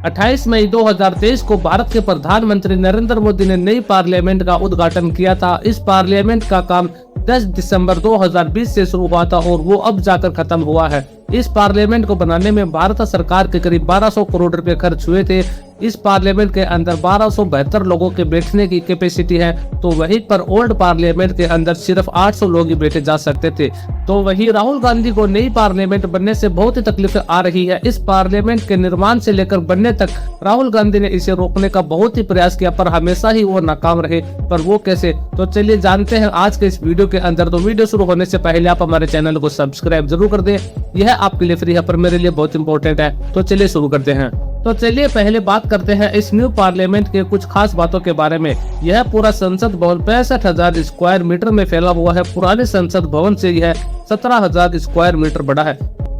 28 मई 2023 को भारत के प्रधानमंत्री नरेंद्र मोदी ने नई पार्लियामेंट का उद्घाटन किया था। इस पार्लियामेंट का काम 10 दिसंबर 2020 से शुरू हुआ था और वो अब जाकर खत्म हुआ है। इस पार्लियामेंट को बनाने में भारत सरकार के करीब 1200 करोड़ रुपए खर्च हुए थे। इस पार्लियामेंट के अंदर 1272 लोगों के बैठने की कैपेसिटी है, तो वहीं पर ओल्ड पार्लियामेंट के अंदर सिर्फ 800 लोग ही बैठे जा सकते थे। तो वहीं राहुल गांधी को नई पार्लियामेंट बनने से बहुत ही तकलीफें आ रही है। इस पार्लियामेंट के निर्माण से लेकर बनने तक राहुल गांधी ने इसे रोकने का बहुत ही प्रयास किया, पर हमेशा ही वो नाकाम रहे। पर वो कैसे, तो चलिए जानते हैं आज के इस वीडियो के अंदर। तो वीडियो शुरू होने से पहले आप हमारे चैनल को सब्सक्राइब जरूर कर दें, यह आपके लिए फ्री है पर मेरे लिए बहुत इंपॉर्टेंट है। तो चलिए शुरू करते हैं। तो चलिए पहले बात करते हैं इस न्यू पार्लियामेंट के कुछ खास बातों के बारे में। यह पूरा संसद भवन 65,000 स्क्वायर मीटर में फैला हुआ है। पुराने संसद भवन से यह 17,000 स्क्वायर मीटर बड़ा है।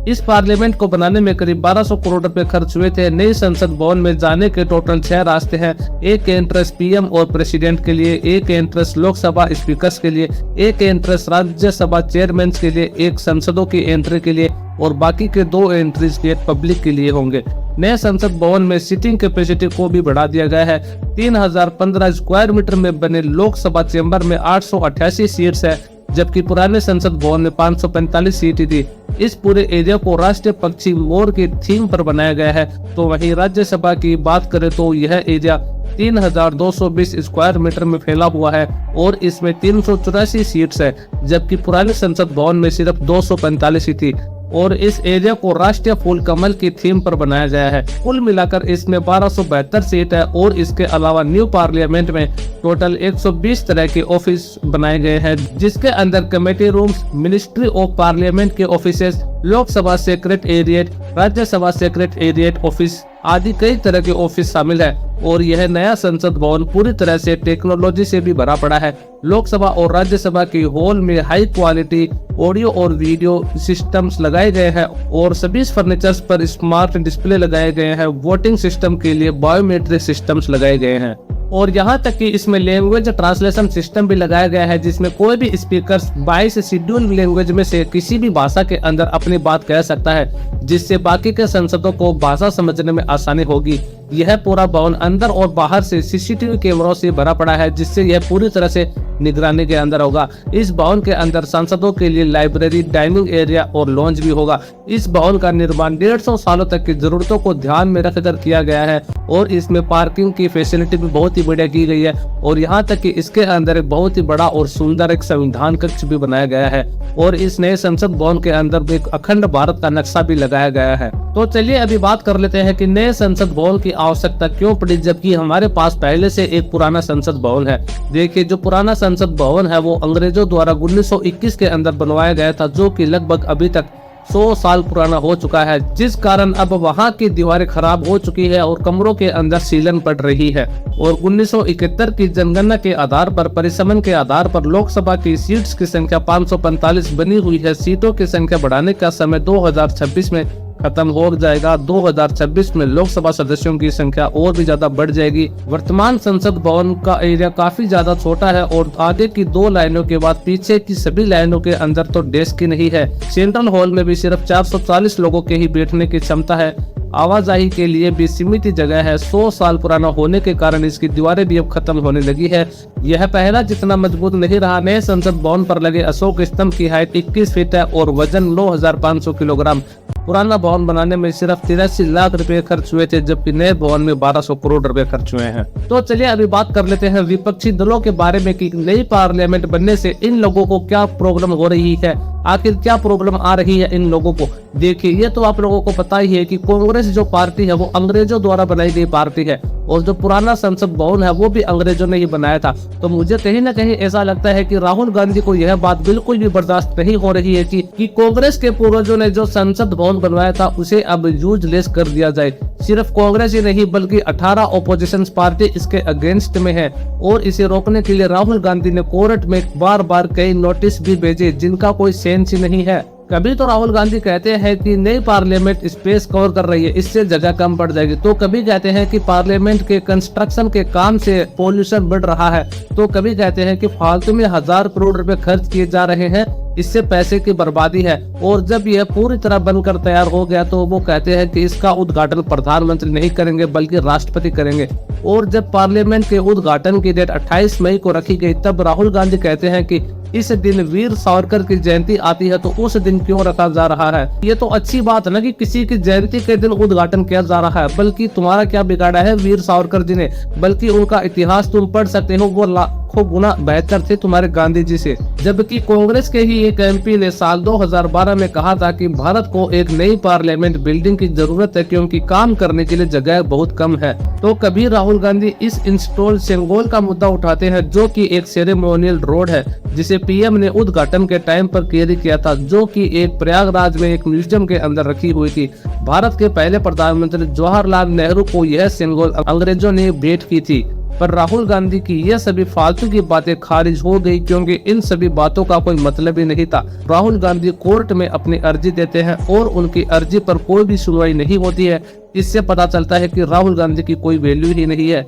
इस पार्लियामेंट को बनाने में करीब 1200 करोड़ रुपए खर्च हुए थे। नए संसद भवन में जाने के टोटल 6 रास्ते हैं। एक एंट्रेंस पीएम और प्रेसिडेंट के लिए, एक एंट्रेंस लोकसभा स्पीकर्स के लिए, एक एंट्रेंस राज्यसभा चेयरमैन के लिए, एक संसदों की एंट्री के लिए और बाकी के 2 एंट्रीज गेट पब्लिक के लिए होंगे। नए संसद भवन में सीटिंग कैपेसिटी को भी बढ़ा दिया गया है। 3015 स्क्वायर मीटर में बने लोकसभा चेंबर में 888 सीट्स है, जबकि पुराने संसद भवन में 545 सीट थी। इस पूरे एरिया को राष्ट्रीय पक्षी मोर की थीम पर बनाया गया है। तो वहीं राज्यसभा की बात करें तो यह एरिया 3220 स्क्वायर मीटर में फैला हुआ है और इसमें 384 सीट्स है, जबकि पुराने संसद भवन में सिर्फ 245 ही थी और इस एरिया को राष्ट्रीय फूल कमल की थीम पर बनाया गया है। कुल मिलाकर इसमें 1272 सीट है और इसके अलावा न्यू पार्लियामेंट में टोटल 120 तरह के ऑफिस बनाए गए हैं, जिसके अंदर committee rooms, ministry of parliament के offices, Lok Sabha secretariat, Rajya Sabha secretariat office आदि कई तरह के ऑफिस शामिल है। और यह नया संसद भवन पूरी तरह से टेक्नोलॉजी से भी भरा पड़ा है। लोकसभा और राज्यसभा की हॉल में हाई क्वालिटी ऑडियो और वीडियो सिस्टम्स लगाए गए हैं और सभी फर्नीचर्स पर स्मार्ट डिस्प्ले लगाए गए हैं। वोटिंग सिस्टम के लिए बायोमेट्रिक सिस्टम्स लगाए गए हैं और यहाँ तक कि इसमें लैंग्वेज ट्रांसलेशन सिस्टम भी लगाया गया है, जिसमें कोई भी स्पीकर 22 शेड्यूल लैंग्वेज में से किसी भी भाषा के अंदर अपनी बात कह सकता है, जिससे बाकी के सांसदों को भाषा समझने में आसानी होगी। यह पूरा भवन अंदर और बाहर से सीसीटीवी कैमरों से भरा पड़ा है, जिससे यह पूरी तरह से निगरानी के अंदर होगा। इस भवन के अंदर सांसदों के लिए लाइब्रेरी, डाइनिंग एरिया और लॉन्ज भी होगा। इस भवन का निर्माण 150 सालों तक की जरूरतों को ध्यान में रखकर किया गया है और इसमें पार्किंग की फैसिलिटी भी बहुत ही बढ़िया की गई है और यहाँ तक कि इसके अंदर एक बहुत ही बड़ा और सुंदर एक संविधान कक्ष भी बनाया गया है और इस नए संसद भवन के अंदर एक अखंड भारत का नक्शा भी लगाया गया है। तो चलिए अभी बात कर लेते हैं कि नए संसद भवन की आवश्यकता क्यों पड़ी, जबकि हमारे पास पहले से एक पुराना संसद भवन है। देखिए, जो पुराना संसद भवन है वो अंग्रेजों द्वारा 1921 के अंदर बनवाया गया था, जो कि लगभग अभी तक 100 साल पुराना हो चुका है, जिस कारण अब वहां की दीवारें खराब हो चुकी है और कमरों के अंदर सीलन पड़ रही है। और 1971 की जनगणना के आधार पर, परिसमन के आधार पर लोकसभा की सीट्स की संख्या 545 बनी हुई है। सीटों की संख्या बढ़ाने का समय 2026 में खत्म हो जाएगा। 2026 में लोकसभा सदस्यों की संख्या और भी ज्यादा बढ़ जाएगी। वर्तमान संसद भवन का एरिया काफी ज्यादा छोटा है और आगे की 2 लाइनों के बाद पीछे की सभी लाइनों के अंदर तो डेस्क ही नहीं है। सेंट्रल हॉल में भी सिर्फ 440 लोगों के ही बैठने की क्षमता है। आवाजाही के लिए भी सीमित जगह है। 100 साल पुराना होने के कारण इसकी दीवारें भी अब खत्म होने लगी है। यह पहला जितना मजबूत नहीं रहा। नए संसद भवन पर लगे अशोक स्तंभ की हाइट 21 फीट है और वजन 9500 किलोग्राम। पुराना भवन बनाने में सिर्फ 83 लाख रुपए खर्च हुए थे, जबकि नए भवन में 1200 करोड़ रुपए खर्च हुए हैं। तो चलिए अभी बात कर लेते हैं विपक्षी दलों के बारे में कि नई पार्लियामेंट बनने से इन लोगों को क्या प्रॉब्लम हो रही है, आखिर क्या प्रॉब्लम आ रही है इन लोगों को। देखिए, ये तो आप लोगों को पता ही है कि कांग्रेस जो पार्टी है वो अंग्रेजों द्वारा बनाई गई पार्टी है और जो पुराना संसद भवन है वो भी अंग्रेजों ने ही बनाया था। तो मुझे कहीं ना कहीं ऐसा लगता है कि राहुल गांधी को यह बात बिल्कुल भी बर्दाश्त नहीं हो रही है कि कांग्रेस के पूर्वजों ने जो संसद भवन बनवाया था उसे अब यूजलेस कर दिया जाए। सिर्फ कांग्रेस ही नहीं बल्कि 18 ऑपोजिशन पार्टी इसके अगेंस्ट में है और इसे रोकने के लिए राहुल गांधी ने कोर्ट में बार बार कई नोटिस भी भेजे, जिनका कोई सेंस ही नहीं है। कभी तो राहुल गांधी कहते हैं कि नई पार्लियामेंट स्पेस कवर कर रही है, इससे जगह कम पड़ जाएगी, तो कभी कहते हैं कि पार्लियामेंट के कंस्ट्रक्शन के काम से पॉल्यूशन बढ़ रहा है, तो कभी कहते हैं कि फालतू में 1000 करोड़ रुपए खर्च किए जा रहे हैं इससे पैसे की बर्बादी है। और जब यह पूरी तरह बनकर तैयार हो गया तो वो कहते हैं कि इसका उद्घाटन प्रधानमंत्री नहीं करेंगे बल्कि राष्ट्रपति करेंगे। और जब पार्लियामेंट के उद्घाटन की डेट 28 मई को रखी गई तब राहुल गांधी कहते हैं कि इस दिन वीर सावरकर की जयंती आती है तो उस दिन क्यों रखा जा रहा है। ये तो अच्छी बात है ना कि किसी की जयंती के दिन उद्घाटन किया जा रहा है, बल्कि तुम्हारा क्या बिगाड़ा है वीर सावरकर जी ने, बल्कि उनका इतिहास तुम पढ़ सकते हो, वो लाखों गुना बेहतर थे तुम्हारे गांधी जी से। जबकि कांग्रेस के ही एक एमपी ने साल 2012 में कहा था कि भारत को एक नई पार्लियामेंट बिल्डिंग की जरूरत है क्योंकि काम करने के लिए जगह बहुत कम है। तो कभी राहुल गांधी इस इंस्टॉल सेंगोल का मुद्दा उठाते हैं जो कि एक सेरेमोनियल रोड है जिसे पीएम ने उद्घाटन के टाइम पर कैरी किया था, जो कि एक प्रयागराज में एक म्यूजियम के अंदर रखी हुई थी। भारत के पहले प्रधानमंत्री जवाहरलाल नेहरू को यह सेंगोल अंग्रेजों ने भेंट की थी। पर राहुल गांधी की यह सभी फालतू की बातें खारिज हो गई क्योंकि इन सभी बातों का कोई मतलब ही नहीं था। राहुल गांधी कोर्ट में अपनी अर्जी देते हैं और उनकी अर्जी पर कोई भी सुनवाई नहीं होती है। इससे पता चलता है कि राहुल गांधी की कोई वैल्यू ही नहीं है।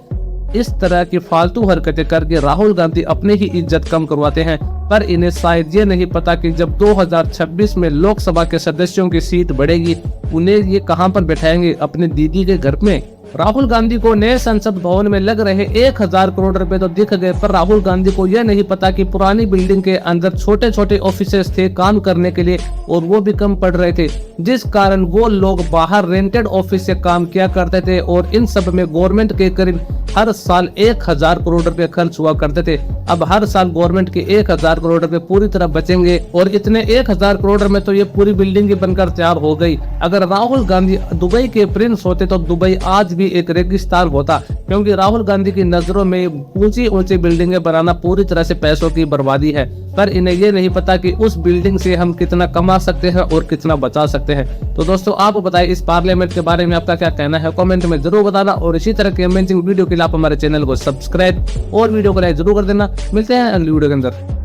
इस तरह की फालतू हरकतें करके राहुल गांधी अपनी ही इज्जत कम करवाते हैं, पर इन्हें शायद ये नहीं पता कि जब 2026 में लोकसभा के सदस्यों की सीट बढ़ेगी उन्हें ये कहां पर बैठाएंगे, अपने दीदी के घर में। राहुल गांधी को नए संसद भवन में लग रहे 1000 करोड़ रुपए तो दिख गए, पर राहुल गांधी को यह नहीं पता कि पुरानी बिल्डिंग के अंदर छोटे छोटे ऑफिसेस थे काम करने के लिए और वो भी कम पड़ रहे थे, जिस कारण वो लोग बाहर रेंटेड ऑफिस से काम किया करते थे। और इन सब में गवर्नमेंट के करीब हर साल 1000 करोड़ रुपए खर्च हुआ करते थे। अब हर साल गवर्नमेंट के 1000 करोड़ रुपए पूरी तरह बचेंगे और इतने 1000 करोड़ में तो ये पूरी बिल्डिंग ही बनकर तैयार हो गई। अगर राहुल गांधी दुबई के प्रिंस होते तो दुबई आज भी एक रेगिस्तान होता, क्योंकि राहुल गांधी की नजरों में ऊंची ऊंची बिल्डिंगें बनाना पूरी तरह से पैसों की बर्बादी है। पर इन्हें ये नहीं पता कि उस बिल्डिंग से हम कितना कमा सकते हैं और कितना बचा सकते हैं। तो दोस्तों आप बताइए इस पार्लियामेंट के बारे में आपका क्या कहना है, कमेंट में जरूर बताना। और इसी तरह के अमेजिंग वीडियो के लिए आप हमारे चैनल को सब्सक्राइब और वीडियो को लाइक जरूर कर देना। मिलते हैं अगली वीडियो के अंदर।